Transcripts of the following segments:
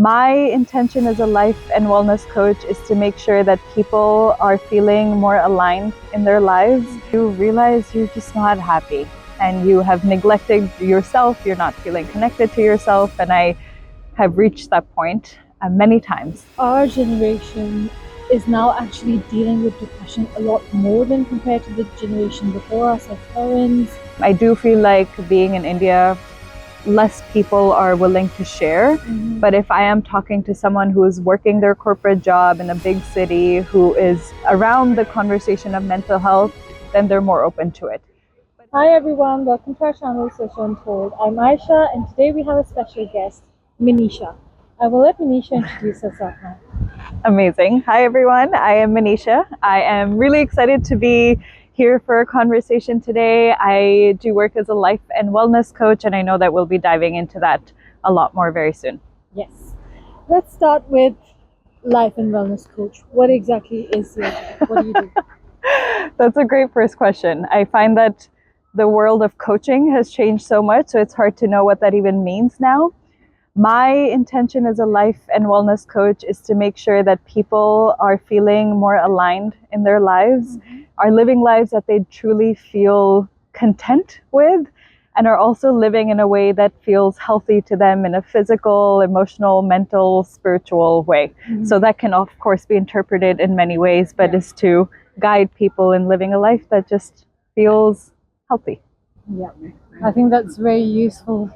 My intention as a life and wellness coach is to make sure that people are feeling more aligned in their lives. You realize you're just not happy and you have neglected yourself, you're not feeling connected to yourself, and I have reached that point many times. Our generation is now actually dealing with depression a lot more than compared to the generation before us, our parents. I do feel like being in India, less people are willing to share. But if I am talking to someone who is working their corporate job in a big city, who is around the conversation of mental health, then they're more open to it. Hi everyone, welcome to our channel Untold. I'm Aisha and today we have a special guest, Manisha. I will let Manisha introduce herself now. Amazing. Hi everyone, I am Manisha. I am really excited to be here for a conversation today. I do work as a life and wellness coach, and I know that we'll be diving into that a lot more very soon. Yes. Let's start with life and wellness coach. What exactly is your job? What do you do? That's a great first question. I find that the world of coaching has changed so much, so it's hard to know what that even means now. My intention as a life and wellness coach is to make sure that people are feeling more aligned in their lives, are living lives that they truly feel content with, and are also living in a way that feels healthy to them in a physical, emotional, mental, spiritual way. So that can of course be interpreted in many ways, but is to guide people in living a life that just feels healthy. Yeah, I think that's very useful,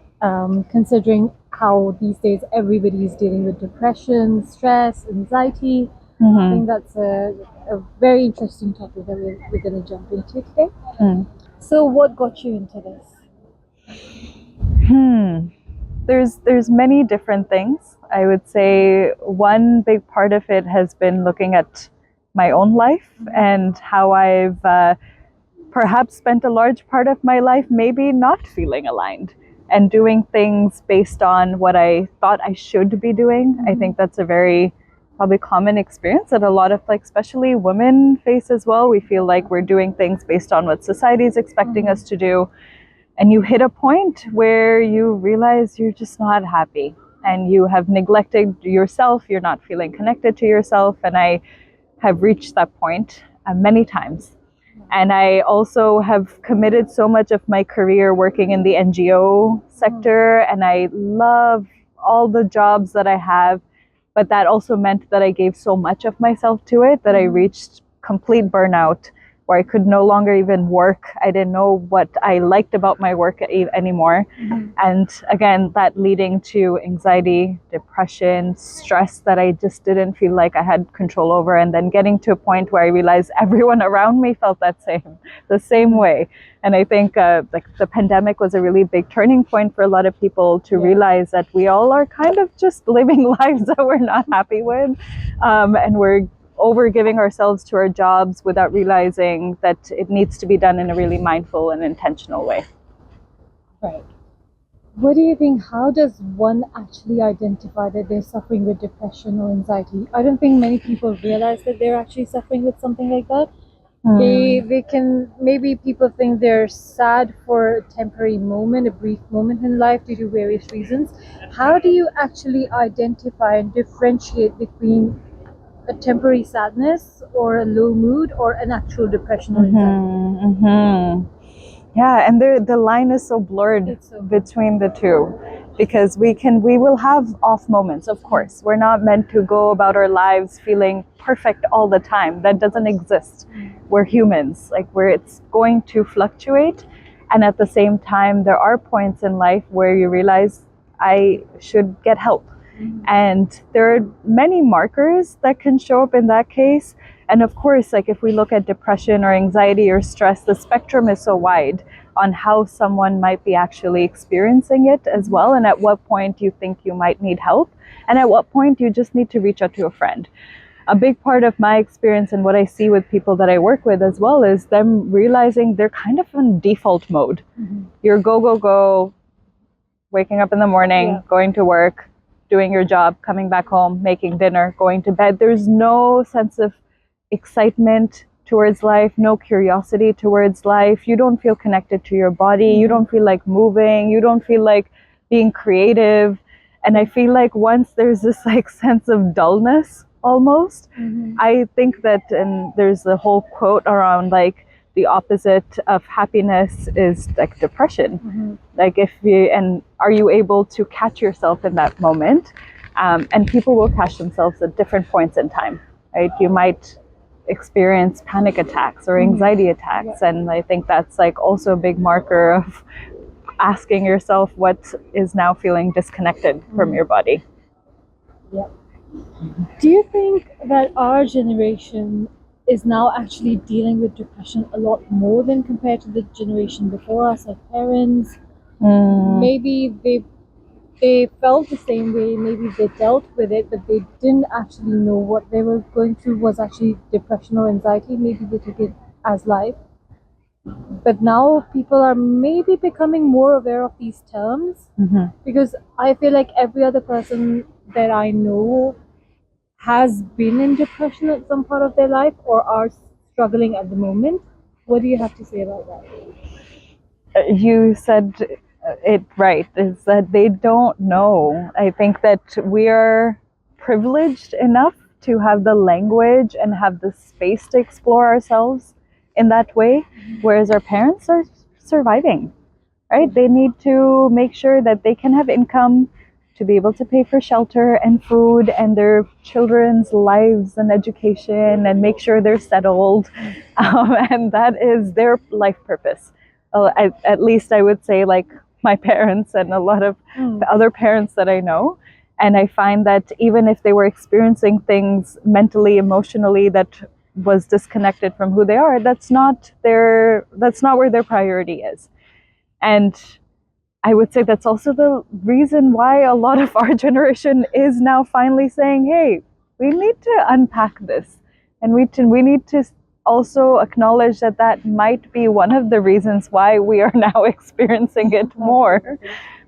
considering how these days everybody is dealing with depression, stress, anxiety. I think that's a very interesting topic that we're going to jump into today. So what got you into this? There's many different things. I would say one big part of it has been looking at my own life and how I've perhaps spent a large part of my life maybe not feeling aligned and doing things based on what I thought I should be doing. I think that's a very probably common experience that a lot of, like, especially women face as well. We feel like we're doing things based on what society is expecting us to do. And you hit a point where you realize you're just not happy and you have neglected yourself, you're not feeling connected to yourself. And I have reached that point many times. And I also have committed so much of my career working in the NGO sector, and I love all the jobs that I have, but that also meant that I gave so much of myself to it that I reached complete burnout, where I could no longer even work. I didn't know what I liked about my work anymore. And again, that leading to anxiety, depression, stress that I just didn't feel like I had control over. And then getting to a point where I realized everyone around me felt the same way. And I think like the pandemic was a really big turning point for a lot of people to realize that we all are kind of just living lives that we're not happy with. And we're over giving ourselves to our jobs without realizing that it needs to be done in a really mindful and intentional way. Right. What do you think? How does one actually identify that they're suffering with depression or anxiety? I don't think many people realize that they're actually suffering with something like that. They can, maybe people think they're sad for a temporary moment, a brief moment in life due to various reasons. How do you actually identify and differentiate between a temporary sadness or a low mood or an actual depression or anxiety? Yeah, and the line is so blurred between the two, because we will have off moments, of course. We're not meant to go about our lives feeling perfect all the time. That doesn't exist. We're humans, it's going to fluctuate. And at the same time, there are points in life where you realize I should get help. And there are many markers that can show up in that case. And of course, if we look at depression or anxiety or stress, the spectrum is so wide on how someone might be actually experiencing it as well. And at what point you think you might need help, and at what point you just need to reach out to a friend. A big part of my experience and what I see with people that I work with as well is them realizing they're kind of in default mode. You're go, go, go, waking up in the morning, going to work, doing your job, coming back home, making dinner, going to bed. There's no sense of excitement towards life, no curiosity towards life. You don't feel connected to your body. You don't feel like moving. You don't feel like being creative. And I feel like once there's this like sense of dullness almost, I think that, and there's a whole quote around like the opposite of happiness is like depression. Like if you, and are you able to catch yourself in that moment? And people will catch themselves at different points in time, right? You might experience panic attacks or anxiety attacks, and I think that's like also a big marker of asking yourself what is now feeling disconnected from your body. Yeah. Do you think that our generation is now actually dealing with depression a lot more than compared to the generation before us, like parents? Maybe they felt the same way, maybe they dealt with it, but they didn't actually know what they were going through was actually depression or anxiety. Maybe they took it as life. But now people are maybe becoming more aware of these terms, because I feel like every other person that I know has been in depression at some part of their life or are struggling at the moment. What do you have to say about that? You said it right, is that they don't know. I think that we are privileged enough to have the language and have the space to explore ourselves in that way, whereas our parents are surviving, right? They need to make sure that they can have income to be able to pay for shelter and food and their children's lives and education and make sure they're settled. And that is their life purpose. At least I would say, like my parents and a lot of the other parents that I know. And I find that even if they were experiencing things mentally, emotionally that was disconnected from who they are, that's not where their priority is. And I would say that's also the reason why a lot of our generation is now finally saying, hey, we need to unpack this. And we need to also acknowledge that that might be one of the reasons why we are now experiencing it more.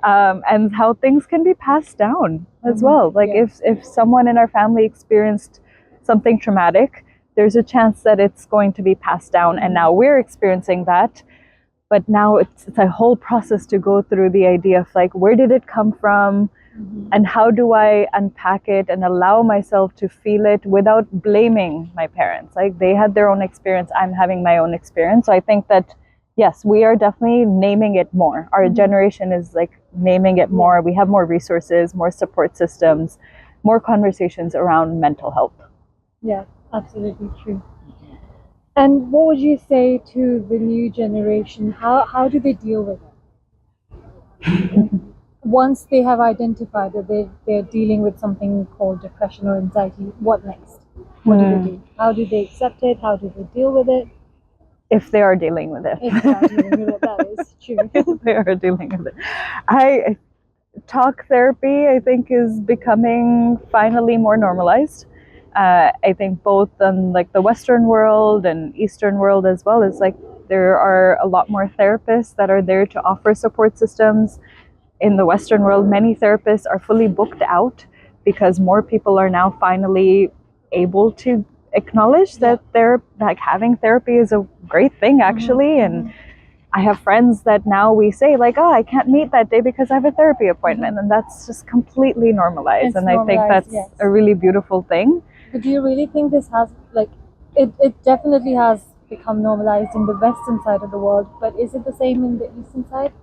And how things can be passed down as well. Like if someone in our family experienced something traumatic, there's a chance that it's going to be passed down. And now we're experiencing that. But now it's a whole process to go through the idea of like, where did it come from? And how do I unpack it and allow myself to feel it without blaming my parents? Like they had their own experience, I'm having my own experience. So I think that, yes, we are definitely naming it more. Our generation is like naming it more. We have more resources, more support systems, more conversations around mental health. Yeah, absolutely true. And what would you say to the new generation? How do they deal with it? Once they have identified that they're dealing with something called depression or anxiety, what next? What do they do? How do they accept it? How do they deal with it? If they are dealing with it. If they are dealing with it, that is true. If they are dealing with it. Talk therapy, I think, is becoming finally more normalized. I think both in like the Western world and Eastern world as well, is like there are a lot more therapists that are there to offer support systems. In the Western world, many therapists are fully booked out because more people are now finally able to acknowledge that they're like having therapy is a great thing actually. And I have friends that now we say like, oh, I can't meet that day because I have a therapy appointment, and that's just completely normalized. And I think that's a really beautiful thing. But do you really think this has like it definitely has become normalized in the western side of the world, but is it the same in the eastern side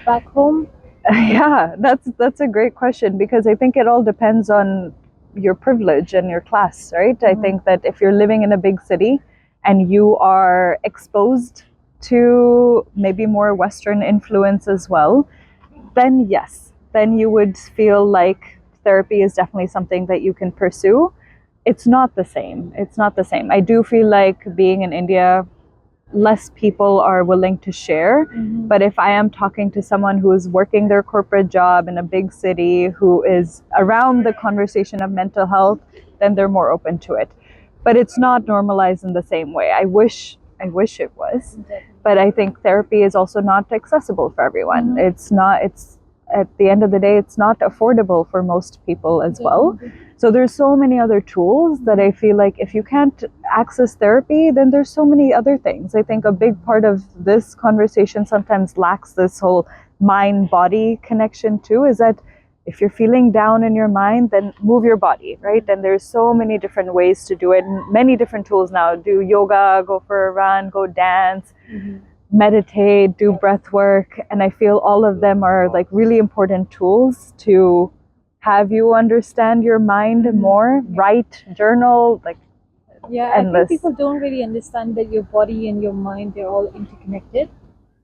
back home? Yeah, that's a great question, because I think it all depends on your privilege and your class, right? I think that if you're living in a big city and you are exposed to maybe more Western influence as well, then yes, then you would feel like therapy is definitely something that you can pursue. It's not the same. It's not the same. I do feel like being in India, less people are willing to share. But if I am talking to someone who is working their corporate job in a big city, who is around the conversation of mental health, then they're more open to it. But it's not normalized in the same way. I wish it was. But I think therapy is also not accessible for everyone. It's at the end of the day, it's not affordable for most people as well. So there's so many other tools that I feel like if you can't access therapy, then there's so many other things. I think a big part of this conversation sometimes lacks this whole mind-body connection too, is that If you're feeling down in your mind, then move your body, right? And there's so many different ways to do it, many different tools now. Do yoga, go for a run, go dance, meditate, do breath work. And I feel all of them are like really important tools to have you understand your mind more. Write, journal, like Yeah, endless. I think people don't really understand that your body and your mind, they're all interconnected.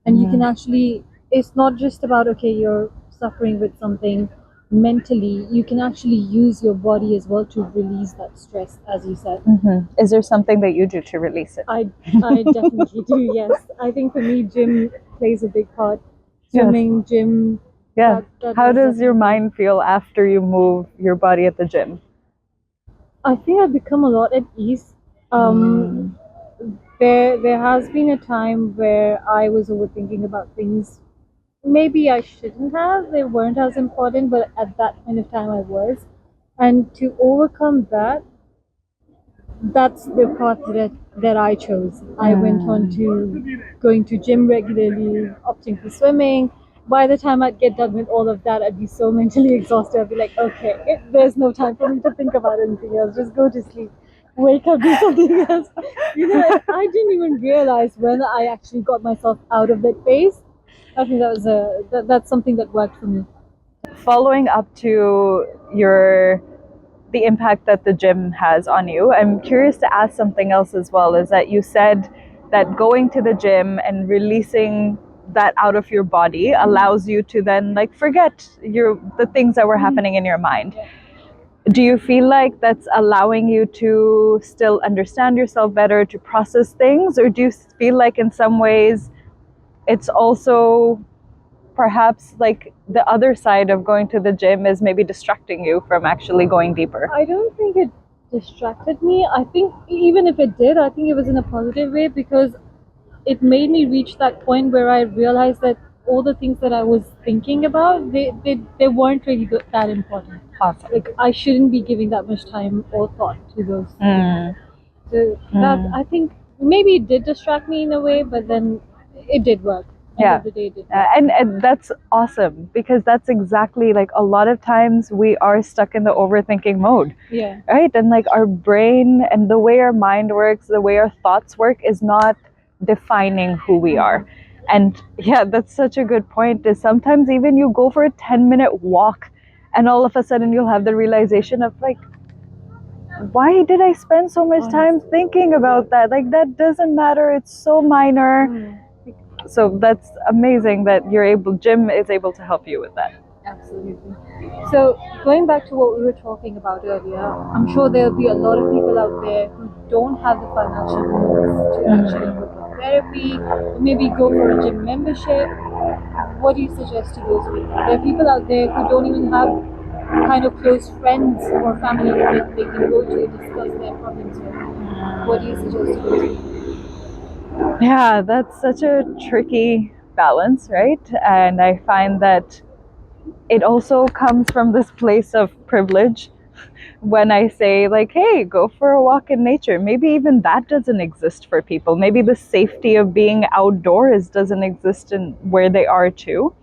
And you can actually, it's not just about, okay, you're suffering with something mentally, you can actually use your body as well to release that stress, as you said. Is there something that you do to release it? I definitely do, yes. I think for me, gym plays a big part. Swimming, gym. Yeah. that How does your definitely- mind feel after you move your body at the gym? I think I've become a lot at ease. There has been a time where I was overthinking about things. Maybe I shouldn't have. They weren't as important, but at that point of time I was. And to overcome that, that's the path that I chose. I went on to going to gym regularly, opting for swimming. By the time I'd get done with all of that, I'd be so mentally exhausted. I'd be like, okay, there's no time for me to think about anything else. Just go to sleep, wake up, do something else. I didn't even realize when I actually got myself out of that phase. I think that's something that worked for me. Following up to the impact that the gym has on you, I'm curious to ask something else as well. Is that you said that going to the gym and releasing that out of your body allows you to then like forget the things that were happening in your mind. Do you feel like that's allowing you to still understand yourself better, to process things, or do you feel like in some ways it's also perhaps like the other side of going to the gym is maybe distracting you from actually going deeper? I don't think it distracted me. I think even if it did, I think it was in a positive way because it made me reach that point where I realized that all the things that I was thinking about, they weren't really that important. Awesome. Like I shouldn't be giving that much time or thought to those things. So that I think maybe it did distract me in a way, but then it did work. End of the day, it did work. And that's awesome because that's exactly like a lot of times we are stuck in the overthinking mode. Yeah. Right? And like our brain and the way our mind works, the way our thoughts work is not defining who we are. And yeah, that's such a good point. Is sometimes even you go for a 10-minute walk and all of a sudden you'll have the realization of like, why did I spend so much time thinking about that? Like that doesn't matter. It's so minor. So that's amazing that gym is able to help you with that. Absolutely. So going back to what we were talking about earlier, I'm sure there'll be a lot of people out there who don't have the financial means to actually go to therapy, or maybe go for a gym membership. What do you suggest to those people? There are people out there who don't even have kind of close friends or family that they can go to discuss their problems with. What do you suggest to those people? Yeah, that's such a tricky balance, right? And I find that it also comes from this place of privilege when I say like, hey, go for a walk in nature. Maybe even that doesn't exist for people. Maybe the safety of being outdoors doesn't exist in where they are too.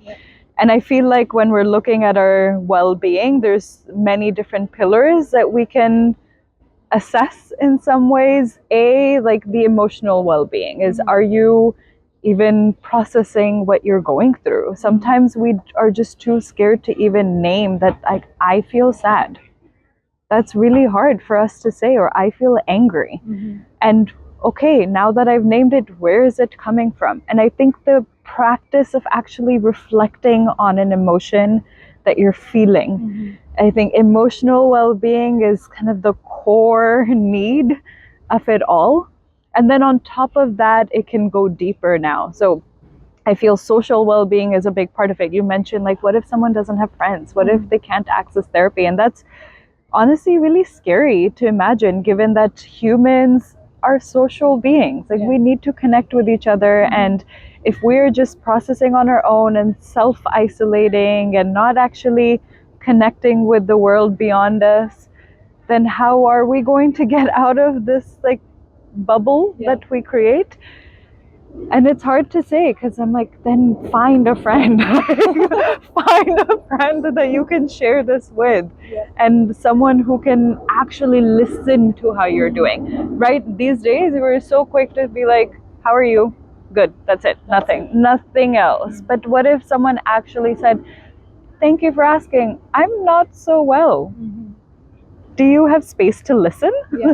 And I feel like when we're looking at our well-being, there's many different pillars that we can assess in some ways. Like the emotional well-being is, are you even processing what you're going through? Sometimes we are just too scared to even name that, like, I feel sad. That's really hard for us to say, or I feel angry. And okay, now that I've named it, where is it coming from? And I think the practice of actually reflecting on an emotion that you're feeling, I think emotional well-being is kind of the core need of it all. And then on top of that, it can go deeper now. So I feel social well-being is a big part of it. You mentioned, like, what if someone doesn't have friends? What if they can't access therapy? And that's honestly really scary to imagine, given that humans are social beings. Like, we need to connect with each other. And if we're just processing on our own and self-isolating and not actually connecting with the world beyond us, then how are we going to get out of this like bubble that we create? And it's hard to say because I'm like, then find a friend. Find a friend that you can share this with, and someone who can actually listen to how you're doing. Right? These days, we're so quick to be like, how are you? Good. That's it. Nothing else. But what if someone actually said, thank you for asking. I'm not so well. Do you have space to listen? Yeah.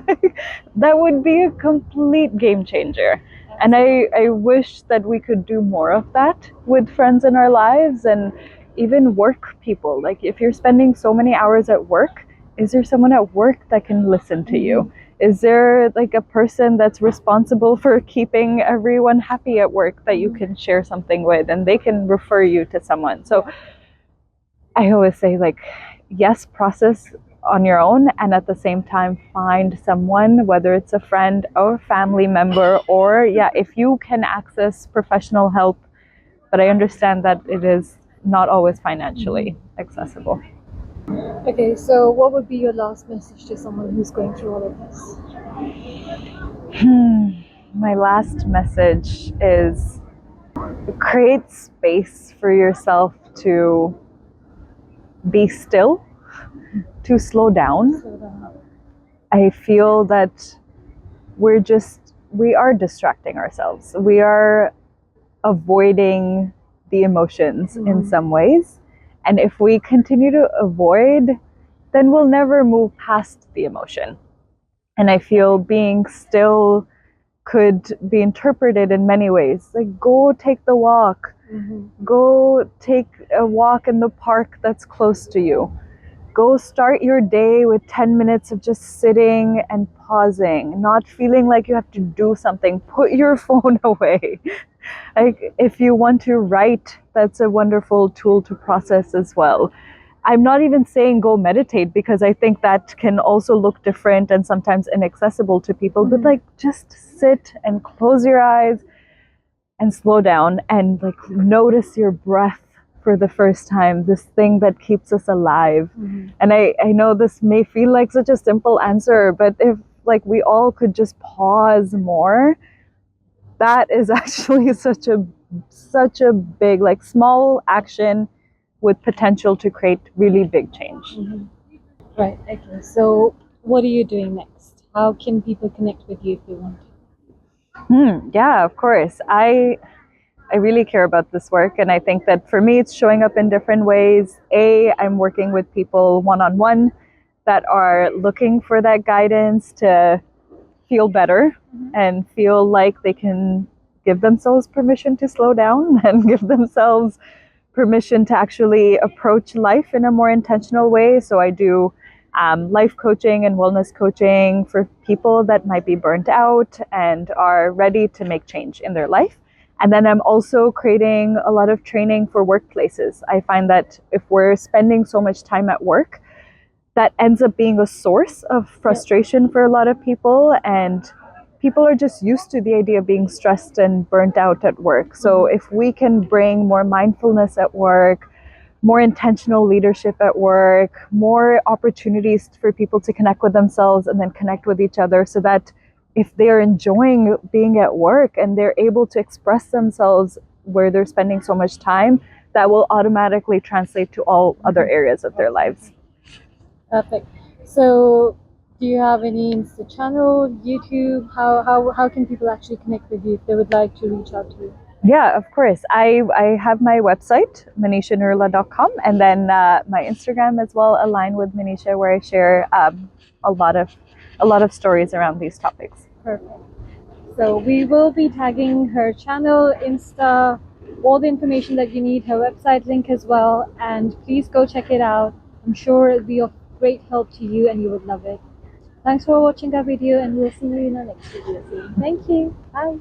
That would be a complete game changer. And I wish that we could do more of that with friends in our lives and even work people. Like if you're spending so many hours at work, is there someone at work that can listen to you? Is there like a person that's responsible for keeping everyone happy at work that you can share something with and they can refer you to someone? So I always say, like, yes, process on your own, and at the same time find someone, whether it's a friend or family member, or if you can access professional help. But I understand that it is not always financially accessible. Okay, so what would be your last message to someone who's going through all of this? My last message is create space for yourself to be still, to slow down. I feel that we are distracting ourselves. We are avoiding the emotions in some ways. And if we continue to avoid, then we'll never move past the emotion. And I feel being still could be interpreted in many ways. Like, go take the walk. Go take a walk in the park that's close to you. Go start your day with 10 minutes of just sitting and pausing, not feeling like you have to do something. Put your phone away. Like, if you want to write, that's a wonderful tool to process as well. I'm not even saying go meditate, because I think that can also look different and sometimes inaccessible to people. But like, just sit and close your eyes and slow down and like notice your breath for the first time, this thing that keeps us alive. And I know this may feel like such a simple answer, but if like we all could just pause more, that is actually such a big, like, small action with potential to create really big change. Right, okay. So what are you doing next? How can people connect with you if they want to? Yeah, of course. I really care about this work, and I think that for me it's showing up in different ways. I'm working with people one-on-one that are looking for that guidance to feel better and feel like they can give themselves permission to slow down and give themselves permission to actually approach life in a more intentional way. So I do life coaching and wellness coaching for people that might be burnt out and are ready to make change in their life. And then I'm also creating a lot of training for workplaces. I find that if we're spending so much time at work, that ends up being a source of frustration for a lot of people. And people are just used to the idea of being stressed and burnt out at work. So if we can bring more mindfulness at work, more intentional leadership at work, more opportunities for people to connect with themselves and then connect with each other, so that if they're enjoying being at work and they're able to express themselves where they're spending so much time, that will automatically translate to all other areas of their lives. Perfect. So do you have any Insta channel, YouTube? How can people actually connect with you if they would like to reach out to you? Yeah, of course. I have my website, manishanarula.com, and then my Instagram as well, aligned with Manisha, where I share a lot of stories around these topics. Perfect. So we will be tagging her channel, Insta, all the information that you need, her website link as well, and please go check it out. I'm sure it'll be of great help to you and you would love it. Thanks for watching our video, and we'll see you in our next video soon. Thank you. Bye.